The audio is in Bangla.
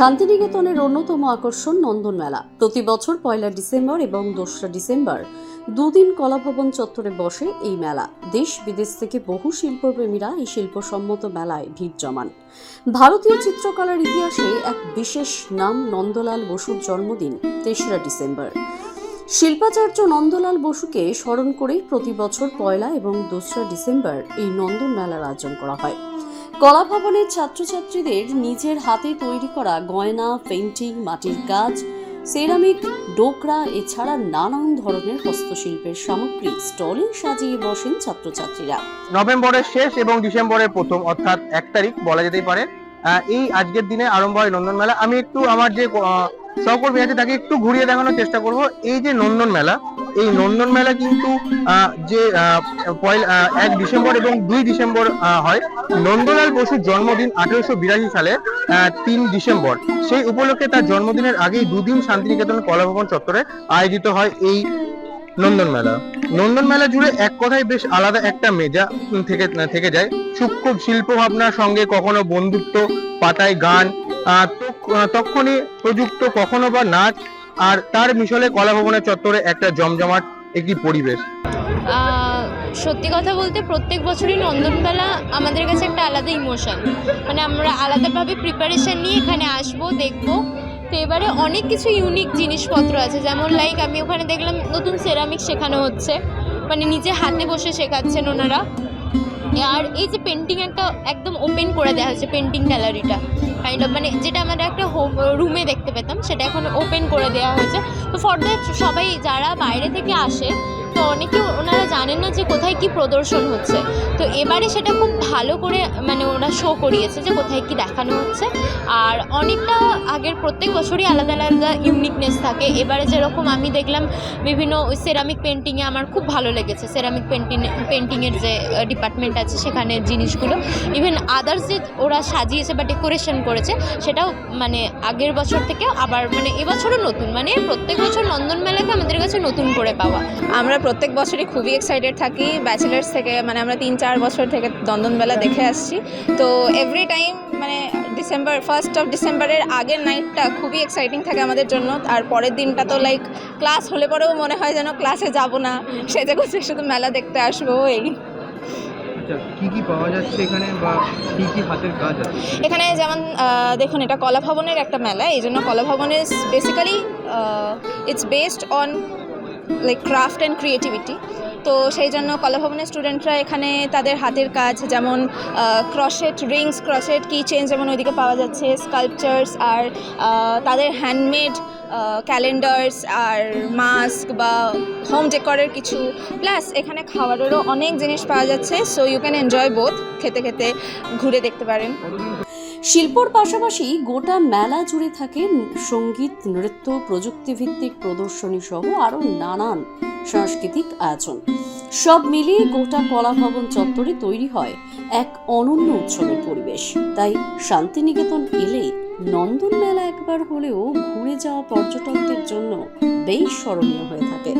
শান্তিনিকেতনের অন্যতম আকর্ষণ নন্দন মেলা। প্রতি বছর 1 ডিসেম্বর এবং 2 ডিসেম্বর দুদিন কলাভবন চত্বরে বসে এই মেলা। দেশ বিদেশ থেকে বহু শিল্পপ্রেমীরা এই শিল্পসম্মত মেলায় ভিড় জমান। ভারতীয় চিত্রকলার ইতিহাসে এক বিশেষ নাম নন্দলাল বসুর জন্মদিন 3 ডিসেম্বর। শিল্পাচার্য নন্দলাল বসুকে স্মরণ করেই প্রতি বছর 1 এবং 2 ডিসেম্বর এই নন্দন মেলার আয়োজন করা হয়। কলা ভবনের ছাত্রছাত্রীদের নিজের হাতে তৈরি করা গয়না, পেইন্টিং, মাটির কাজ, সেরামিক, ডোকরা এছাড়া নানান ধরনের হস্তশিল্পের সামগ্রী স্টলে সাজিয়ে বসেন ছাত্রছাত্রীরা। নভেম্বরের শেষ এবং ডিসেম্বরের প্রথম অর্থাৎ 1 তারিখ বলা যেতেই পারে এই আজকের দিনে আরম্ভ হয় নন্দন মেলা। আমি একটু আমার যে সহকর্মী আছে তাকে একটু ঘুরিয়ে দেখানোর চেষ্টা করব। এই যে নন্দন মেলা, এই নন্দন মেলা কিন্তু যে 1 ডিসেম্বর এবং 2 ডিসেম্বর হয়। নন্দলাল বসুর জন্মদিন 1882 সালে 3 ডিসেম্বর। সেই উপলক্ষে তার জন্মদিনের আগেই 2 দিন শান্তিনিকেতন কলাভবন চত্বরে আয়োজিত হয় এই নন্দন মেলা। নন্দন মেলা জুড়ে এক কথায় বেশ আলাদা একটা মেজা থেকে যায়। সূক্ষ্ম শিল্প ভাবনার সঙ্গে কখনো বন্ধুত্ব, পাতায় গান, তখনই প্রযুক্ত, কখনো বা নাচ, আর তার মিশলে কলাভবনের চত্বরে একটা জমজমাট একটি পরিবেশ। সত্যি কথা বলতে প্রত্যেক বছরই নন্দনমেলা আমাদের কাছে একটা আলাদা ইমোশন, মানে আমরা আলাদাভাবে প্রিপারেশন নিয়ে এখানে আসবো, দেখবো। তো এবারে অনেক কিছু ইউনিক জিনিসপত্র আছে, যেমন লাইক আমি ওখানে দেখলাম নতুন সেরামিক শেখানো হচ্ছে, মানে নিজে হাতে বসে শেখাচ্ছেন ওনারা। আর এই যে পেন্টিং একটা একদম ওপেন করে দেওয়া হচ্ছে, পেন্টিং গ্যালারিটা কাইন্ড অফ, মানে যেটা আমরা একটা হোম রুমে দেখতে পেতাম সেটা এখন ওপেন করে দেওয়া হয়েছে। তো ফর দ্যাট সবাই যারা বাইরে থেকে আসে, তো অনেকে ওনারা জানেন না যে কোথায় কি প্রদর্শন হচ্ছে, তো এবারে সেটা খুব ভালো করে মানে ওরা শো করিয়েছে যে কোথায় কি দেখানো হচ্ছে। আর অনেকটা আগের প্রত্যেক বছরই আলাদা আলাদা ইউনিকনেস থাকে। এবারে যেরকম আমি দেখলাম বিভিন্ন ওই সেরামিক পেন্টিংয়ে আমার খুব ভালো লেগেছে, সেরামিক পেন্টিংয়ের যে ডিপার্টমেন্ট আছে সেখানে জিনিসগুলো, ইভেন আদার্স যে ওরা সাজিয়েছে বা ডেকোরেশন করেছে সেটাও মানে আগের বছর থেকে আবার মানে এবছরও নতুন, মানে প্রত্যেক বছর নন্দন মেলাকে আমাদের কাছে নতুন করে পাওয়া। আমরা প্রত্যেক বছরই খুবই এক্সাইটেড থাকি ব্যাচেলার্স থেকে, মানে আমরা 3-4 বছর থেকে নন্দন মেলা দেখে আসছি। তো এভরি টাইম মানে ফার্স্ট অফ ডিসেম্বরের আগের নাইটটা খুবই এক্সাইটিং থাকে আমাদের জন্য। আর পরের দিনটা তো লাইক ক্লাস হলে পরেও মনে হয় যেন ক্লাসে যাব না, সেজে গুছে শুধু মেলা দেখতে আসবো। এই আচ্ছা, কি কি পাওয়া যাচ্ছে এখানে বা কি কি হাতের কাজ আছে এখানে? যেমন দেখুন, এটা কলা ভবনের একটা মেলা, এই জন্য কলা ভবনে basically it's based on like craft and creativity. তো সেই জন্য কলা ভবনের স্টুডেন্টরা এখানে তাদের হাতের কাজ, যেমন ক্রশেট রিংস, ক্রশেট কি চেন যেমন ওইদিকে পাওয়া যাচ্ছে, স্কাল্পচার্স, আর তাদের হ্যান্ডমেড ক্যালেন্ডার্স আর মাস্ক বা হোম ডেকরের কিছু, প্লাস এখানে খাবারেরও অনেক জিনিস পাওয়া যাচ্ছে। So you can enjoy both, খেতে খেতে ঘুরে দেখতে পারেন। শিল্পর পাশাপাশি গোটা মেলা জুড়ে থাকে সঙ্গীত, নৃত্য, প্রযুক্তিভিত্তিক প্রদর্শনী সহ আরও নানান সাংস্কৃতিক আয়োজন। সব মিলিয়ে গোটা কলাভবন চত্বরে তৈরি হয় এক অনন্য উৎসবের পরিবেশ। তাই শান্তিনিকেতন এলে নন্দন মেলা একবার হলেও ঘুরে যাওয়া পর্যটকদের জন্য বেশ স্মরণীয় হয়ে থাকে।